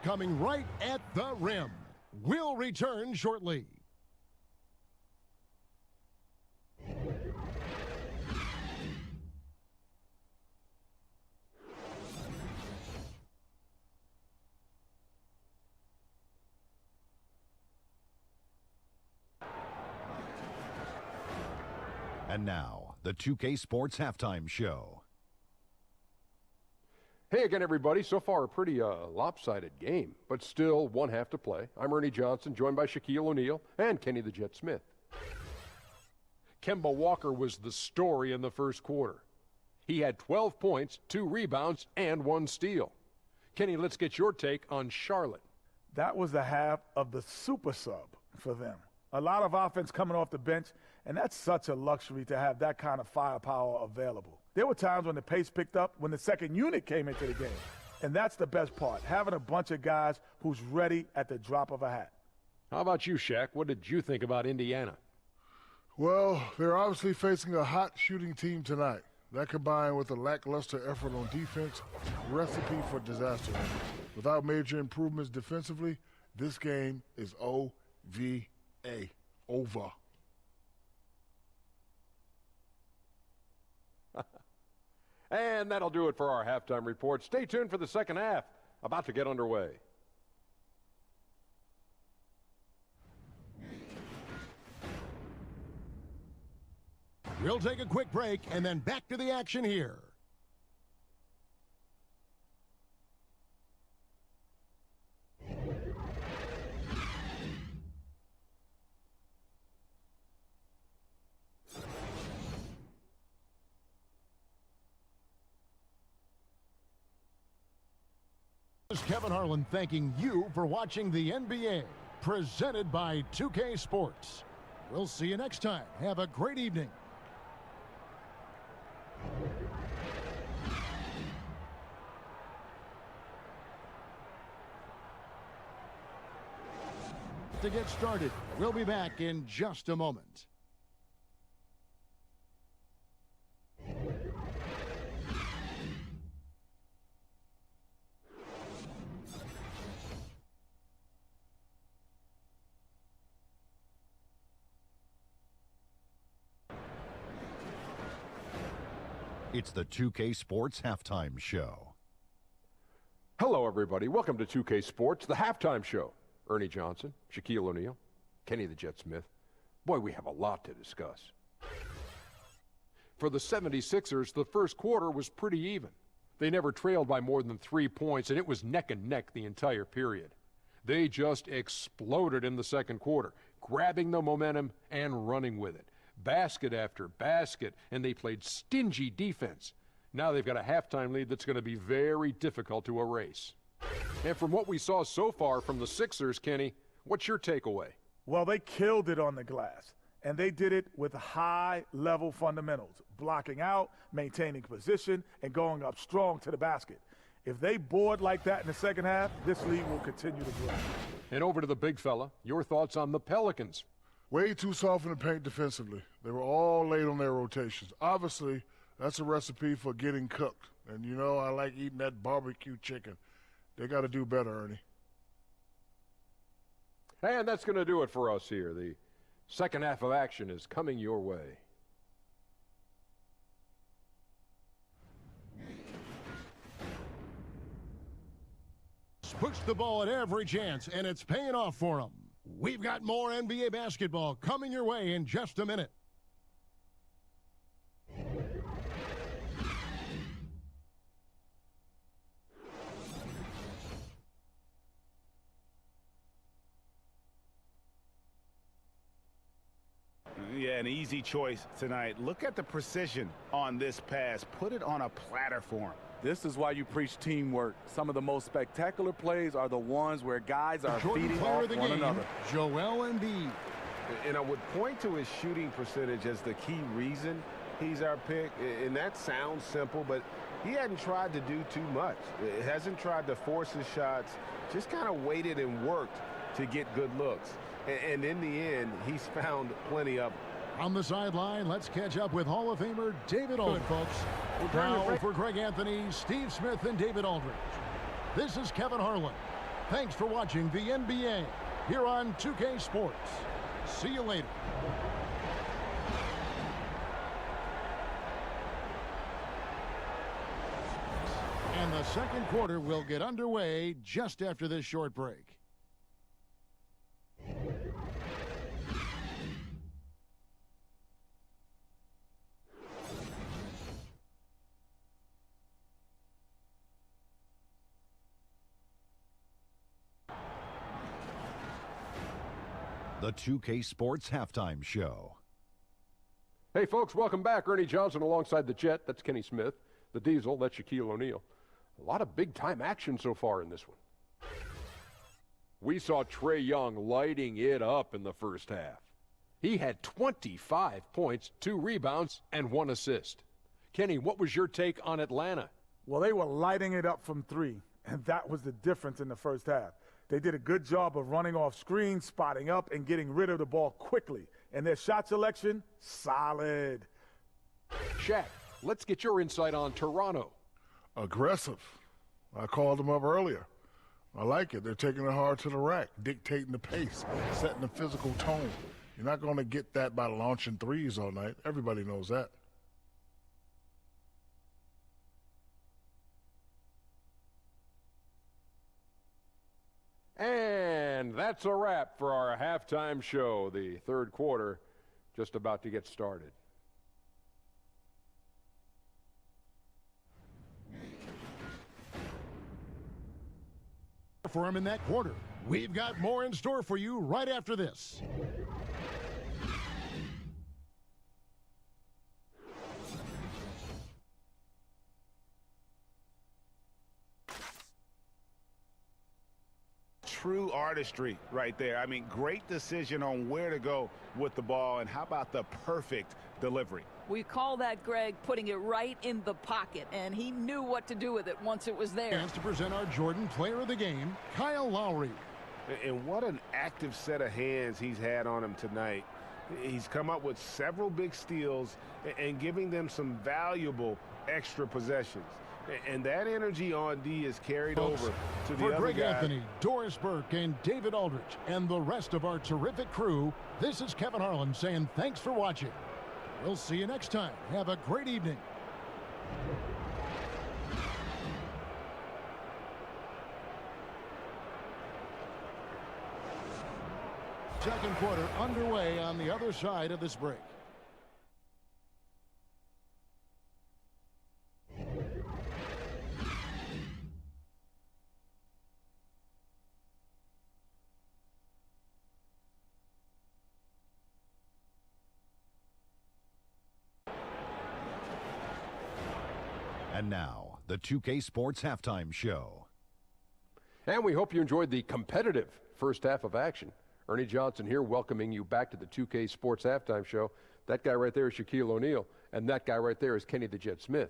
coming right at the rim. We'll return shortly. And now, the 2K Sports Halftime Show. Hey again, everybody. So far, a pretty lopsided game, but still one half to play. I'm Ernie Johnson, joined by Shaquille O'Neal and Kenny the Jet Smith. Kemba Walker was the story in the first quarter. He had 12 points, 2 rebounds, and 1 steal. Kenny, let's get your take on Charlotte. That was the half of the super sub for them. A lot of offense coming off the bench, and that's such a luxury to have that kind of firepower available. There were times when the pace picked up when the second unit came into the game. And that's the best part, having a bunch of guys who's ready at the drop of a hat. How about you, Shaq? What did you think about Indiana? Well, they're obviously facing a hot shooting team tonight. That combined with a lackluster effort on defense, recipe for disaster. Without major improvements defensively, this game is O-V-A. Over. And that'll do it for our halftime report. Stay tuned for the second half, about to get underway. We'll take a quick break and then back to the action here. This is Kevin Harlan thanking you for watching the NBA, presented by 2K Sports. We'll see you next time. Have a great evening. To get started, we'll be back in just a moment. It's the 2K Sports Halftime Show. Hello, everybody. Welcome to 2K Sports, the halftime show. Ernie Johnson, Shaquille O'Neal, Kenny the Jet Smith. Boy, we have a lot to discuss. For the 76ers, the first quarter was pretty even. They never trailed by more than 3 points, and it was neck and neck the entire period. They just exploded in the second quarter, grabbing the momentum and running with it. Basket after basket, and they played stingy defense. Now they've got a halftime lead that's going to be very difficult to erase. And from what we saw so far from the Sixers, Kenny, what's your takeaway? Well, they killed it on the glass, and they did it with high-level fundamentals, blocking out, maintaining position, and going up strong to the basket. If they board like that in the second half, this league will continue to grow. And over to the big fella, your thoughts on the Pelicans. Way too soft in the paint defensively. They were all late on their rotations. Obviously, that's a recipe for getting cooked. And you know I like eating that barbecue chicken. They got to do better, Ernie. And that's going to do it for us here. The second half of action is coming your way. Push the ball at every chance, and it's paying off for them. We've got more NBA basketball coming your way in just a minute. Yeah, an easy choice tonight. Look at the precision on this pass. Put it on a platter for him. This is why you preach teamwork. Some of the most spectacular plays are the ones where guys are feeding off one another. Joel Embiid. And I would point to his shooting percentage as the key reason he's our pick. And that sounds simple, but he hadn't tried to do too much. He hasn't tried to force his shots, just kind of waited and worked to get good looks. And in the end, he's found plenty of them. On the sideline, let's catch up with Hall of Famer David Aldridge, folks. Now for Greg Anthony, Steve Smith, and David Aldridge. This is Kevin Harlan. Thanks for watching the NBA here on 2K Sports. See you later. And the second quarter will get underway just after this short break. The 2K Sports Halftime Show. Hey, folks, welcome back. Ernie Johnson alongside the Jet. That's Kenny Smith. The Diesel, that's Shaquille O'Neal. A lot of big-time action so far in this one. We saw Trae Young lighting it up in the first half. He had 25 points, 2 rebounds, and 1 assist. Kenny, what was your take on Atlanta? Well, they were lighting it up from 3, and that was the difference in the first half. They did a good job of running off screens, spotting up, and getting rid of the ball quickly. And their shot selection, solid. Shaq, let's get your insight on Toronto. Aggressive. I called them up earlier. I like it. They're taking it hard to the rack, dictating the pace, setting the physical tone. You're not going to get that by launching threes all night. Everybody knows that. And that's a wrap for our halftime show. The third quarter just about to get started. For him in that quarter. We've got more in store for you right after this. True artistry right there. I mean, great decision on where to go with the ball, and how about the perfect delivery? We call that, Greg, putting it right in the pocket, and he knew what to do with it once it was there. Chance to present our Jordan Player of the Game, Kyle Lowry. And what an active set of hands he's had on him tonight. He's come up with several big steals and giving them some valuable extra possessions. And that energy on D is carried over to the For other Greg guy. Anthony, Doris Burke, and David Aldridge, and the rest of our terrific crew, this is Kevin Harlan saying thanks for watching. We'll see you next time. Have a great evening. Second quarter underway on the other side of this break. And now, the 2K Sports Halftime Show. And we hope you enjoyed the competitive first half of action. Ernie Johnson here welcoming you back to the 2K Sports Halftime Show. That guy right there is Shaquille O'Neal, and that guy right there is Kenny the Jet Smith.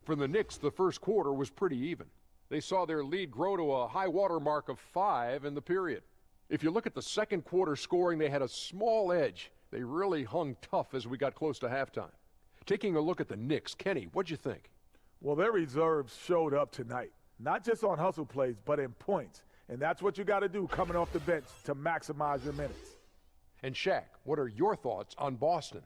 For the Knicks, the first quarter was pretty even. They saw their lead grow to a high water mark of 5 in the period. If you look at the second quarter scoring, they had a small edge. They really hung tough as we got close to halftime. Taking a look at the Knicks, Kenny, what'd you think? Well, their reserves showed up tonight, not just on hustle plays, but in points. And that's what you got to do coming off the bench to maximize your minutes. And Shaq, what are your thoughts on Boston?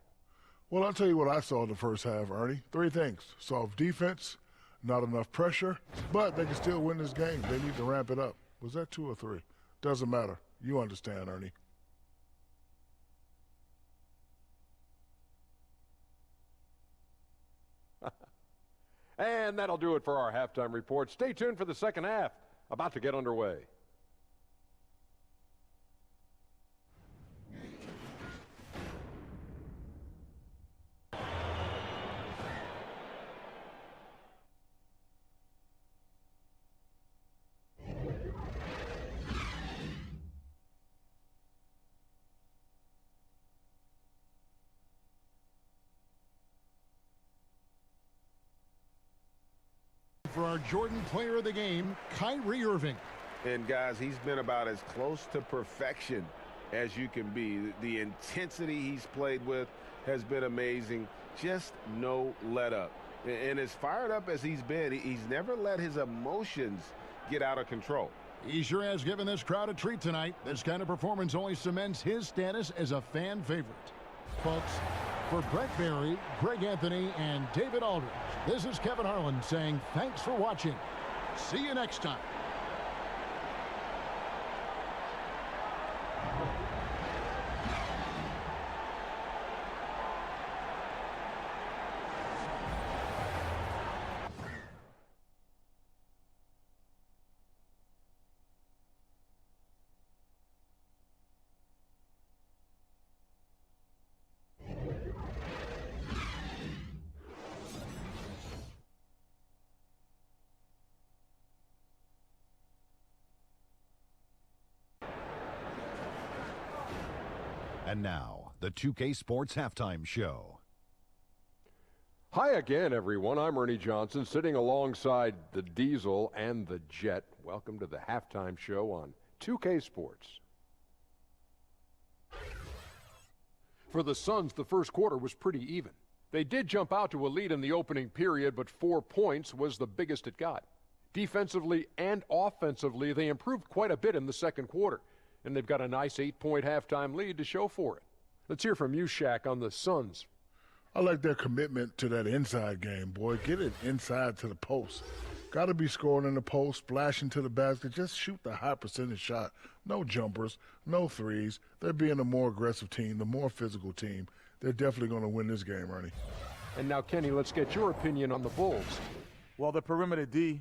Well, I'll tell you what I saw in the first half, Ernie. 3 things. Soft defense, not enough pressure, but they can still win this game. They need to ramp it up. Was that 2 or 3? Doesn't matter. You understand, Ernie. And that'll do it for our halftime report. Stay tuned for the second half, about to get underway. For our Jordan Player of the Game, Kyrie Irving. And, guys, he's been about as close to perfection as you can be. The intensity he's played with has been amazing. Just no let up. And as fired up as he's been, he's never let his emotions get out of control. He sure has given this crowd a treat tonight. This kind of performance only cements his status as a fan favorite. Folks, for Brett Berry, Greg Anthony, and David Aldridge, this is Kevin Harlan saying thanks for watching. See you next time. And now, the 2K Sports Halftime Show. Hi again, everyone. I'm Ernie Johnson, sitting alongside the Diesel and the Jet. Welcome to the Halftime Show on 2K Sports. For the Suns, the first quarter was pretty even. They did jump out to a lead in the opening period, but 4 points was the biggest it got. Defensively and offensively, they improved quite a bit in the second quarter, and they've got a nice 8-point halftime lead to show for it. Let's hear from you, Shaq, on the Suns. I like their commitment to that inside game, boy. Get it inside to the post. Got to be scoring in the post, splashing to the basket. Just shoot the high percentage shot. No jumpers, no threes. They're being a more aggressive team, the more physical team. They're definitely going to win this game, Ernie. And now, Kenny, let's get your opinion on the Bulls. Well, the perimeter D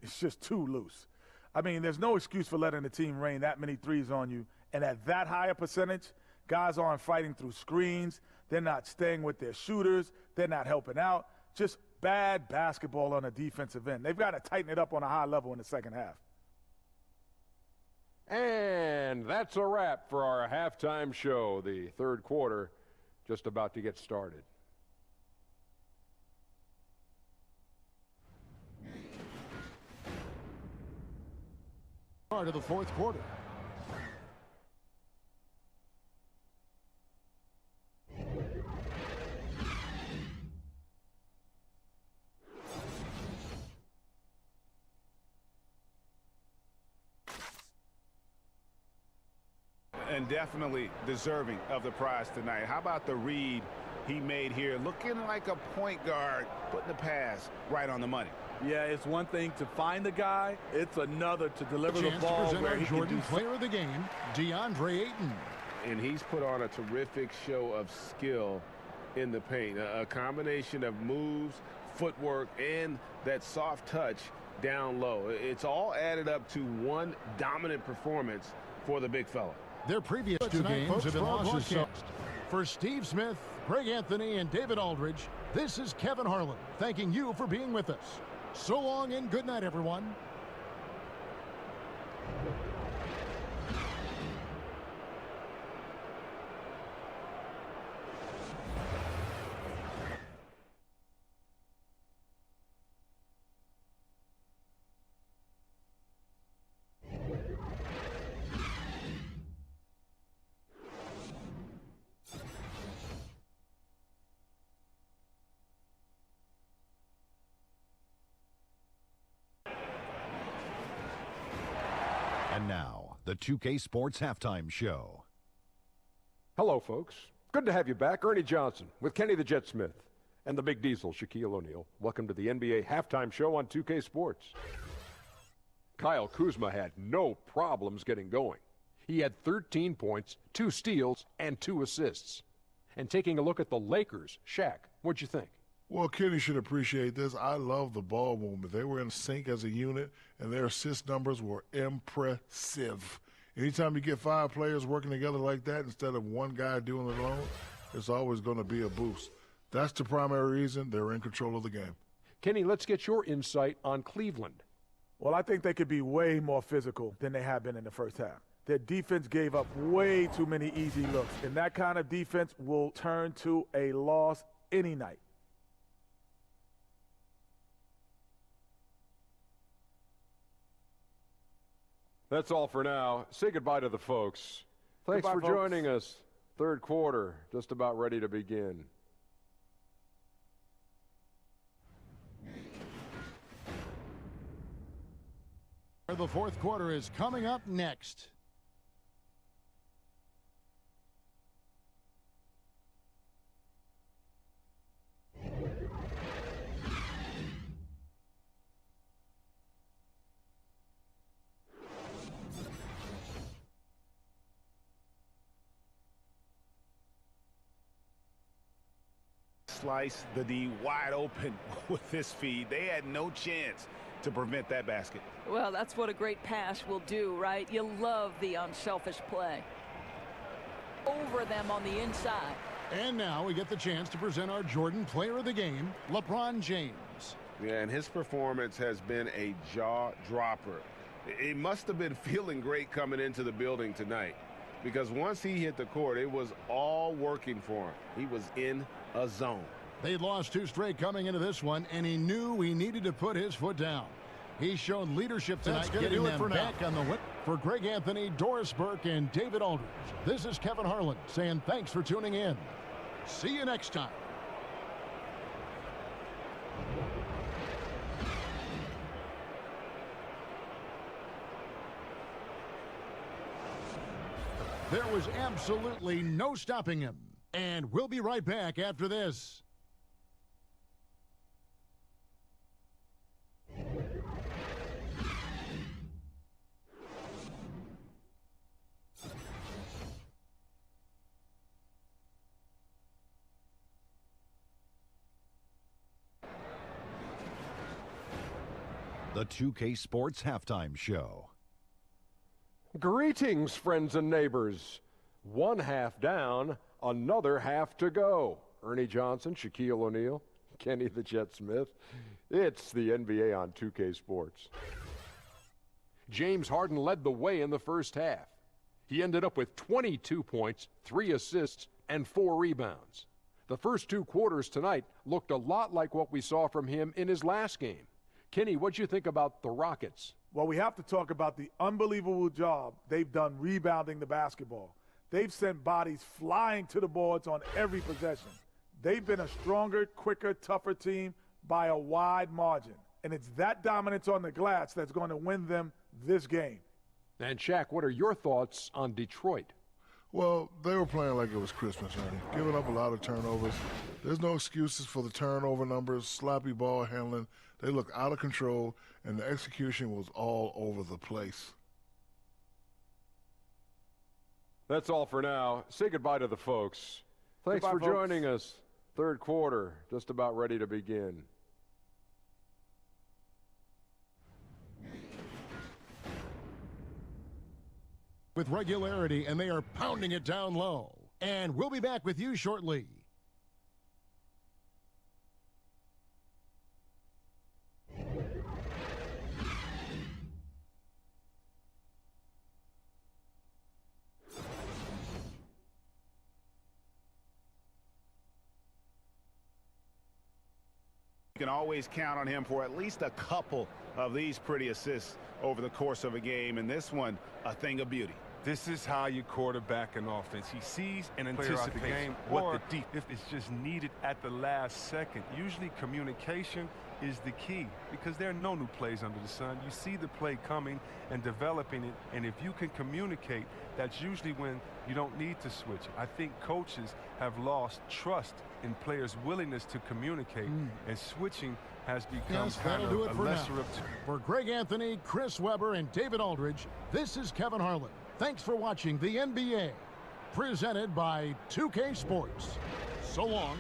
is just too loose. I mean, there's no excuse for letting the team rain that many threes on you. And at that higher percentage, guys aren't fighting through screens. They're not staying with their shooters. They're not helping out. Just bad basketball on the defensive end. They've got to tighten it up on a high level in the second half. And that's a wrap for our halftime show. The third quarter just about to get started. Part of the fourth quarter. And definitely deserving of the prize tonight. How about the read he made here? Looking like a point guard, putting the pass right on the money. Yeah, it's one thing to find the guy. It's another to deliver the Chance ball to present where our he can Jordan do player of the game, DeAndre Ayton. And he's put on a terrific show of skill in the paint. A combination of moves, footwork, and that soft touch down low. It's all added up to one dominant performance for the big fella. Their previous two games have been losses. For Steve Smith, Greg Anthony, and David Aldridge, this is Kevin Harlan thanking you for being with us. So long and good night, everyone. And now, the 2K Sports Halftime Show. Hello, folks. Good to have you back. Ernie Johnson with Kenny the Jet Smith and the Big Diesel, Shaquille O'Neal. Welcome to the NBA Halftime Show on 2K Sports. Kyle Kuzma had no problems getting going. He had 13 points, 2 steals, and 2 assists. And taking a look at the Lakers, Shaq, what'd you think? Well, Kenny should appreciate this. I love the ball movement. They were in sync as a unit, and their assist numbers were impressive. Anytime you get 5 players working together like that instead of one guy doing it alone, it's always going to be a boost. That's the primary reason they're in control of the game. Kenny, let's get your insight on Cleveland. Well, I think they could be way more physical than they have been in the first half. Their defense gave up way too many easy looks, and that kind of defense will turn to a loss any night. That's all for now. Say goodbye to the folks. Thanks Goodbye, for folks. joining us. Third quarter, just about ready to begin. of the fourth quarter is coming up next. Slice the D wide open with this feed. They had no chance to prevent that basket. Well, that's what a great pass will do, right? You love the unselfish play. Over them on the inside. And now we get the chance to present our Jordan Player of the Game, LeBron James. Yeah, and his performance has been a jaw-dropper. He must have been feeling great coming into the building tonight, because once he hit the court, it was all working for him. He was in a zone. They'd lost 2 straight coming into this one, and he knew he needed to put his foot down. He showed leadership tonight, getting them back on the whip. For Greg Anthony, Doris Burke, and David Aldridge, this is Kevin Harlan saying thanks for tuning in. See you next time. There was absolutely no stopping him. And we'll be right back after this. The 2K Sports Halftime Show. Greetings, friends and neighbors. One half down, another half to go. Ernie Johnson, Shaquille O'Neal, Kenny the Jet Smith. It's the NBA on 2K Sports. James Harden led the way in the first half. He ended up with 22 points, 3 assists, and 4 rebounds. The first 2 quarters tonight looked a lot like what we saw from him in his last game. Kenny, what'd you think about the Rockets? Well, we have to talk about the unbelievable job they've done rebounding the basketball. They've sent bodies flying to the boards on every possession. They've been a stronger, quicker, tougher team by a wide margin. And it's that dominance on the glass that's going to win them this game. And Shaq, what are your thoughts on Detroit? Well, they were playing like it was Christmas, Ernie, giving up a lot of turnovers. There's no excuses for the turnover numbers, sloppy ball handling. They looked out of control, and the execution was all over the place. That's all for now. Say goodbye to the folks. Thanks Goodbye, for folks. joining us. Third quarter, just about ready to begin. With regularity, and they are pounding it down low. And we'll be back with you shortly. You can always count on him for at least a couple of these pretty assists over the course of a game, and this one, a thing of beauty. This is how you quarterback an offense. He sees and anticipates what the defense is just needed at the last second. Usually communication is the key because there are no new plays under the sun. You see the play coming and developing it, and if you can communicate, that's usually when you don't need to switch. I think coaches have lost trust in players' willingness to communicate, and switching has become kind of a lesser of two. For Greg Anthony, Chris Webber, and David Aldridge, this is Kevin Harlan. Thanks for watching the NBA, presented by 2K Sports. So long.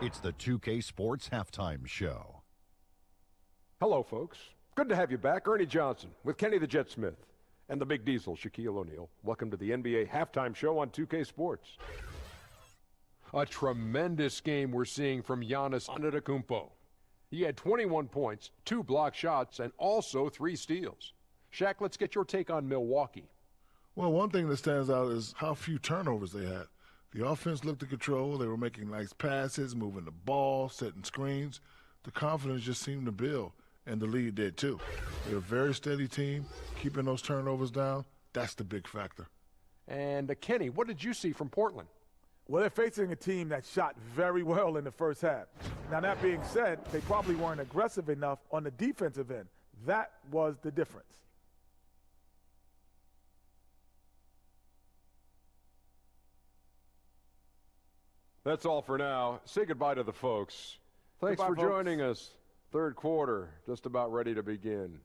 It's the 2K Sports Halftime Show. Hello, folks. Good to have you back. Ernie Johnson with Kenny the Jet Smith and the Big Diesel, Shaquille O'Neal. Welcome to the NBA Halftime Show on 2K Sports. A tremendous game we're seeing from Giannis Antetokounmpo. He had 21 points, 2 block shots, and also 3 steals. Shaq, let's get your take on Milwaukee. Well, one thing that stands out is how few turnovers they had. The offense looked in control. They were making nice passes, moving the ball, setting screens. The confidence just seemed to build, and the lead did too. They're a very steady team, keeping those turnovers down. That's the big factor. And Kenny, what did you see from Portland? Well, they're facing a team that shot very well in the first half. Now, that being said, they probably weren't aggressive enough on the defensive end. That was the difference. That's all for now. Say goodbye to the folks. Thanks Goodbye, for folks. joining us. Third quarter, just about ready to begin.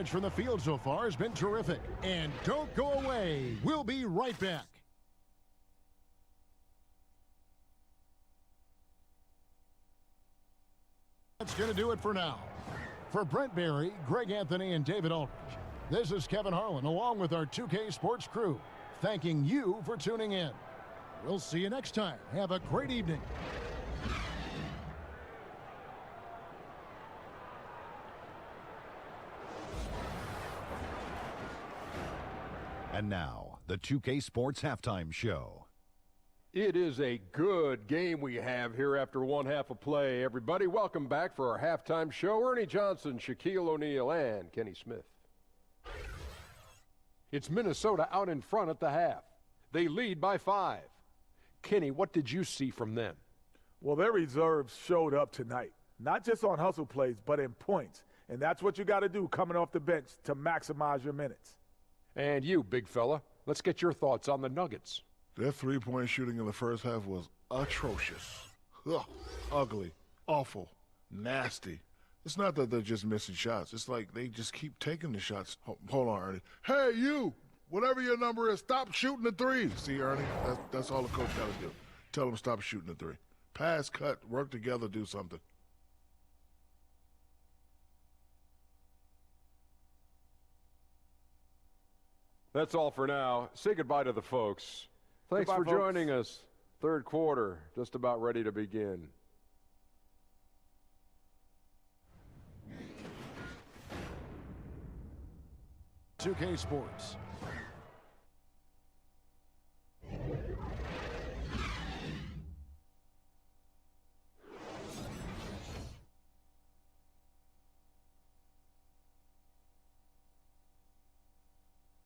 From the field so far has been terrific. And don't go away. We'll be right back. That's going to do it for now. For Brent Barry, Greg Anthony, and David Aldridge, this is Kevin Harlan along with our 2K Sports crew, thanking you for tuning in. We'll see you next time. Have a great evening. And now, the 2K Sports Halftime Show. It is a good game we have here after one half of play. Everybody, welcome back for our halftime show. Ernie Johnson, Shaquille O'Neal, and Kenny Smith. It's Minnesota out in front at the half. They lead by 5. Kenny, what did you see from them? Well, their reserves showed up tonight, not just on hustle plays, but in points. And that's what you got to do coming off the bench to maximize your minutes. And you, big fella, let's get your thoughts on the Nuggets. Their three-point shooting in the first half was atrocious. Ugh, ugly, awful, nasty. It's not that they're just missing shots. It's like they just keep taking the shots. Hold on, Ernie. Hey, you, whatever your number is, stop shooting the three. See, Ernie, that's all the coach got to do. Tell them stop shooting the three. Pass, cut, work together, do something. That's all for now. Say goodbye to the folks. Thanks Goodbye, for folks. joining us. Third quarter, just about ready to begin. $2K Sports.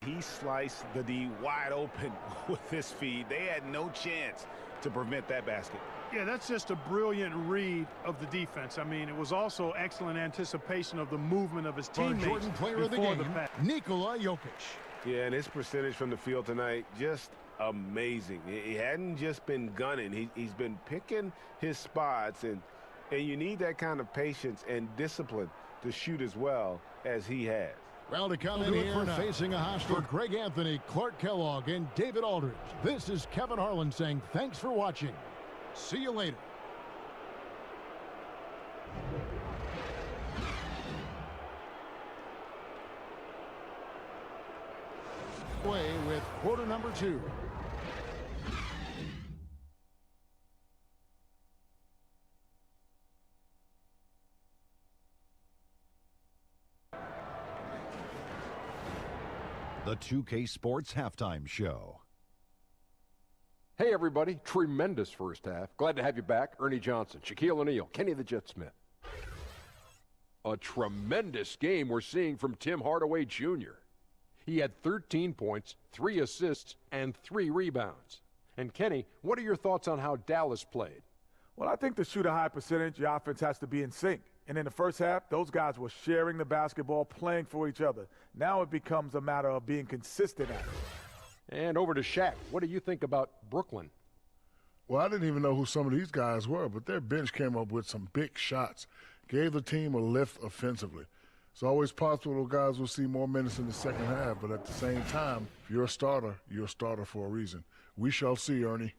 He sliced the D wide open with this feed. They had no chance to prevent that basket. Yeah, that's just a brilliant read of the defense. I mean, it was also excellent anticipation of the movement of his For teammates Jordan player of the before game, pass. Nikola Jokic. Yeah, and his percentage from the field tonight, just amazing. He hadn't just been gunning. He's been picking his spots, and you need that kind of patience and discipline to shoot as well as he has. Well, to come in here facing a hostile Greg Anthony, Clark Kellogg, and David Aldridge. This is Kevin Harlan saying thanks for watching. See you later. Way with quarter number 2. The 2K Sports Halftime Show. Hey, everybody. Tremendous first half. Glad to have you back. Ernie Johnson, Shaquille O'Neal, Kenny the Jet Smith. A tremendous game we're seeing from Tim Hardaway Jr. He had 13 points, 3 assists, and 3 rebounds. And Kenny, what are your thoughts on how Dallas played? Well, I think to shoot a high percentage, your offense has to be in sync. And in the first half, those guys were sharing the basketball, playing for each other. Now it becomes a matter of being consistent at it. And over to Shaq. What do you think about Brooklyn? Well, I didn't even know who some of these guys were, but their bench came up with some big shots, gave the team a lift offensively. It's always possible those guys will see more minutes in the second half, but at the same time, if you're a starter for a reason. We shall see, Ernie.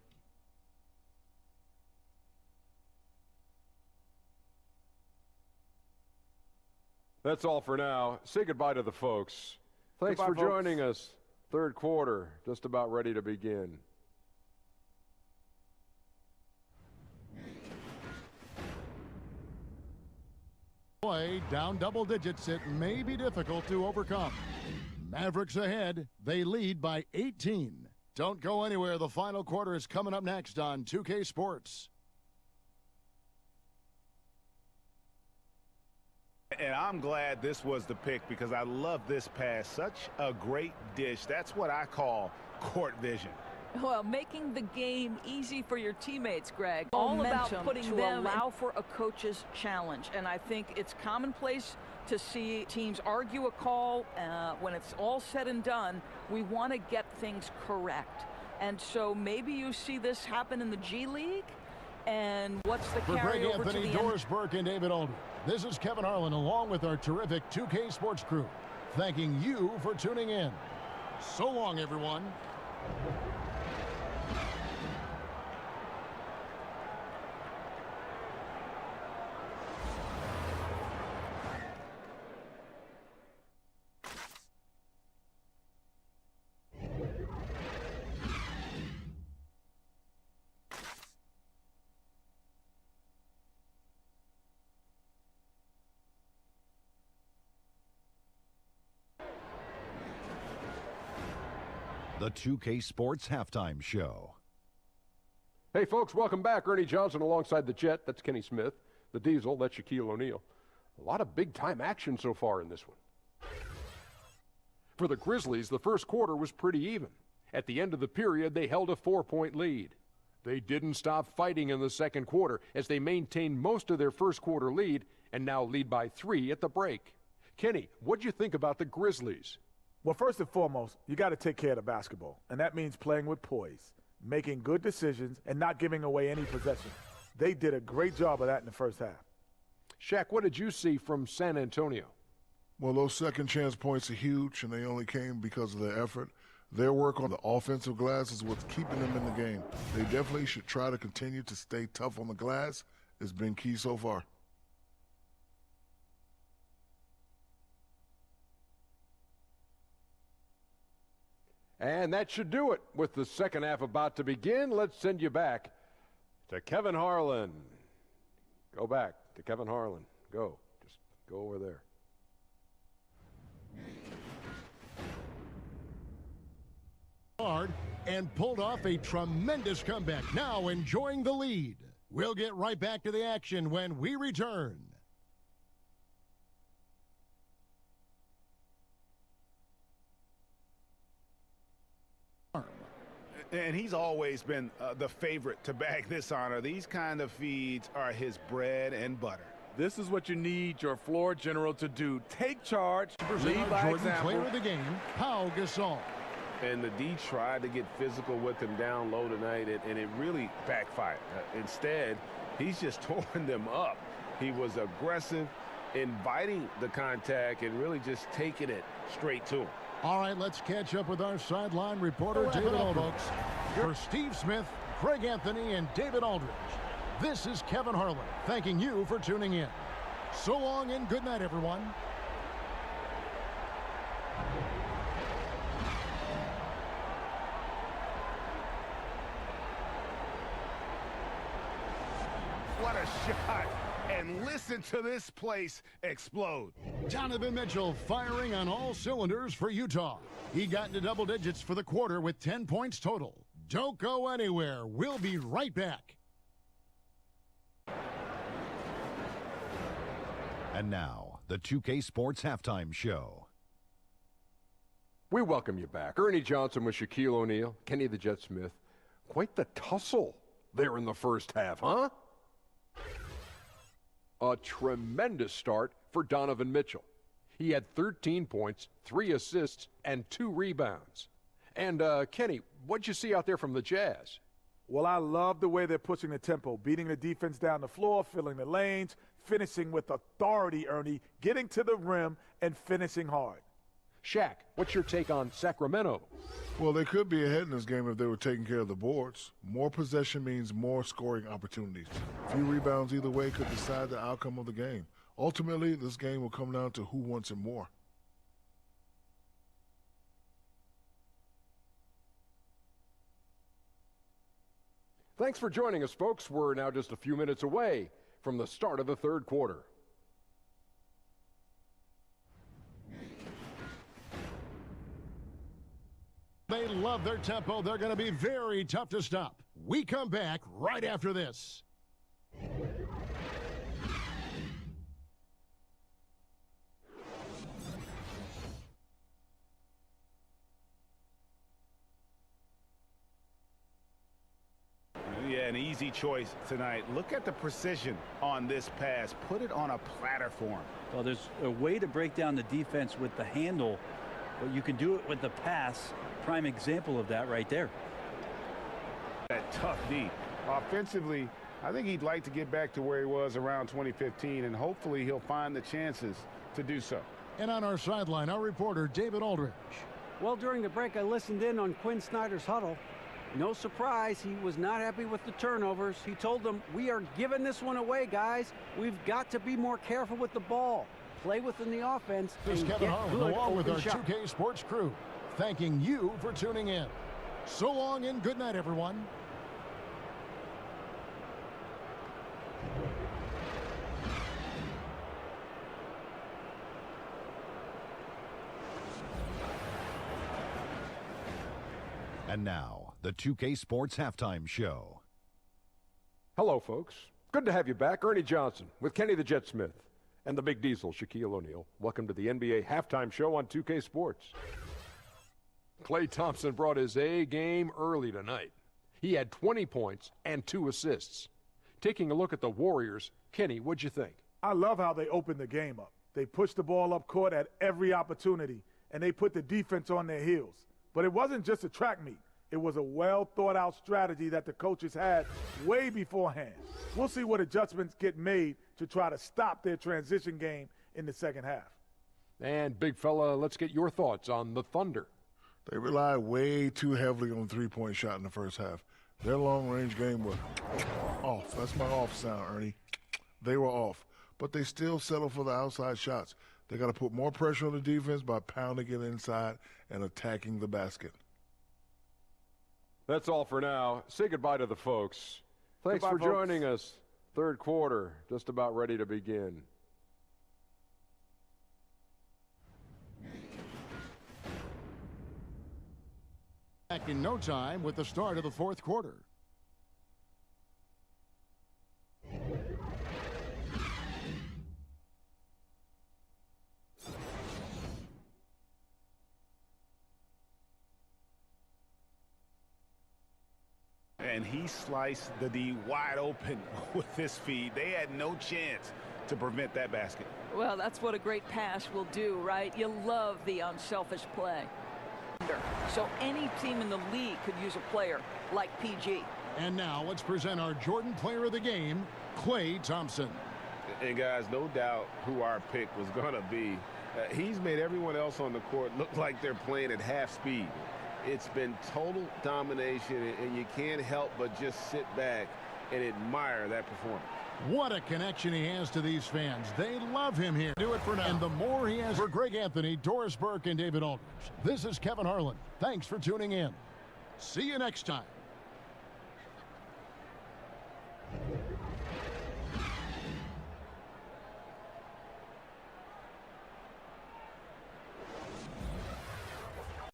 That's all for now. Say goodbye to the folks. Thanks Goodbye, for folks. joining us. Third quarter, just about ready to begin. Play down double digits, it may be difficult to overcome. Mavericks ahead. They lead by 18. Don't go anywhere. The final quarter is coming up next on 2K Sports. And I'm glad this was the pick because I love this pass. Such a great dish. That's what I call court vision. Well, making the game easy for your teammates, Greg. All about putting them allow for a coach's challenge. And I think it's commonplace to see teams argue a call. When it's all said and done, we want to get things correct. And so maybe you see this happen in the G League. And what's the carryover to the Greg Anthony, Doris Burke, and David Aldridge. This is Kevin Harlan along with our terrific 2K Sports crew, thanking you for tuning in. So long, everyone. The 2K Sports Halftime Show. Hey, folks, welcome back. Ernie Johnson alongside the Jet. That's Kenny Smith. The Diesel. That's Shaquille O'Neal. A lot of big-time action so far in this one. For the Grizzlies, the first quarter was pretty even. At the end of the period, they held a 4-point lead. They didn't stop fighting in the second quarter as they maintained most of their first quarter lead and now lead by 3 at the break. Kenny, what'd you think about the Grizzlies? Well, first and foremost, you got to take care of the basketball, and that means playing with poise, making good decisions, and not giving away any possession. They did a great job of that in the first half. Shaq, what did you see from San Antonio? Well, those second chance points are huge, and they only came because of their effort. Their work on the offensive glass is what's keeping them in the game. They definitely should try to continue to stay tough on the glass. It's been key so far. And that should do it. With the second half about to begin, let's send you back to Kevin Harlan. Go back to Kevin Harlan. Go. Just go over there. Hard and pulled off a tremendous comeback. Now enjoying the lead. We'll get right back to the action when we return. And he's always been the favorite to bag this honor. These kind of feeds are his bread and butter. This is what you need your floor general to do. Take charge, lead by Jordan, example. player of the game, Pau Gasol. And the D tried to get physical with him down low tonight, and it really backfired. Instead, he's just tore them up. He was aggressive, inviting the contact, and really just taking it straight to him. All right, let's catch up with our sideline reporter, David Aldridge. For Steve Smith, Greg Anthony, and David Aldridge, this is Kevin Harlan, thanking you for tuning in. So long and good night, everyone. What a shot. And listen to this place explode. Donovan Mitchell firing on all cylinders for Utah. He got into double digits for the quarter with 10 points total. Don't go anywhere. We'll be right back. And now, the 2K Sports Halftime Show. We welcome you back. Ernie Johnson with Shaquille O'Neal, Kenny the Jet Smith. Quite the tussle there in the first half, huh? A tremendous start for Donovan Mitchell. He had 13 points, 3 assists, and 2 rebounds. And, Kenny, what'd you see out there from the Jazz? Well, I love the way they're pushing the tempo, beating the defense down the floor, filling the lanes, finishing with authority, Ernie, getting to the rim and finishing hard. Shaq, what's your take on Sacramento? Well, they could be ahead in this game if they were taking care of the boards. More possession means more scoring opportunities. Few rebounds either way could decide the outcome of the game. Ultimately, this game will come down to who wants it more. Thanks for joining us, folks. We're now just a few minutes away from the start of the third quarter. they love their tempo. They're going to be very tough to stop. We come back right after this. Yeah, an easy choice tonight. Look at the precision on this pass. Put it on a platter for him. Well, there's a way to break down the defense with the handle, but you can do it with the pass. Prime example of that right there. That tough D. Offensively, I think he'd like to get back to where he was around 2015, and hopefully he'll find the chances to do so. And on our sideline, our reporter, David Aldridge. Well, during the break, I listened in on Quinn Snyder's huddle. No surprise, he was not happy with the turnovers. He told them, we are giving this one away, guys. We've got to be more careful with the ball. Play within the offense. This is Kevin Harlan, along with our 2K Sports crew, thanking you for tuning in. So long and good night, everyone. And now, the 2K Sports Halftime Show. Hello, folks. Good to have you back. Ernie Johnson with Kenny the Jet Smith and the Big Diesel, Shaquille O'Neal. Welcome to the NBA Halftime Show on 2K Sports. Klay Thompson brought his A game early tonight. He had 20 points and 2 assists. Taking a look at the Warriors, Kenny, what'd you think? I love how they opened the game up. They pushed the ball up court at every opportunity, and they put the defense on their heels. But it wasn't just a track meet. It was a well-thought-out strategy that the coaches had way beforehand. We'll see what adjustments get made to try to stop their transition game in the second half. And, big fella, let's get your thoughts on the Thunder. They relied way too heavily on the three-point shot in the first half. Their long-range game was off. That's my off sound, Ernie. They were off. But they still settle for the outside shots. They got to put more pressure on the defense by pounding it inside and attacking the basket. That's all for now. Say goodbye to the folks. Thanks Goodbye, for folks. joining us. Third quarter, just about ready to begin. Back in no time with the start of the fourth quarter. And he sliced the D wide open with this feed. They had no chance to prevent that basket. Well, that's what a great pass will do, right? You love the unselfish play. So any team in the league could use a player like PG. And now let's present our Jordan Player of the Game, Klay Thompson. And guys, no doubt who our pick was going to be. He's made everyone else on the court look like they're playing at half speed. It's been total domination, and you can't help but just sit back and admire that performance. What a connection he has to these fans. They love him here. Do it for now. And the more he has for Greg Anthony, Doris Burke, and David Aldridge. This is Kevin Harlan. Thanks for tuning in. See you next time.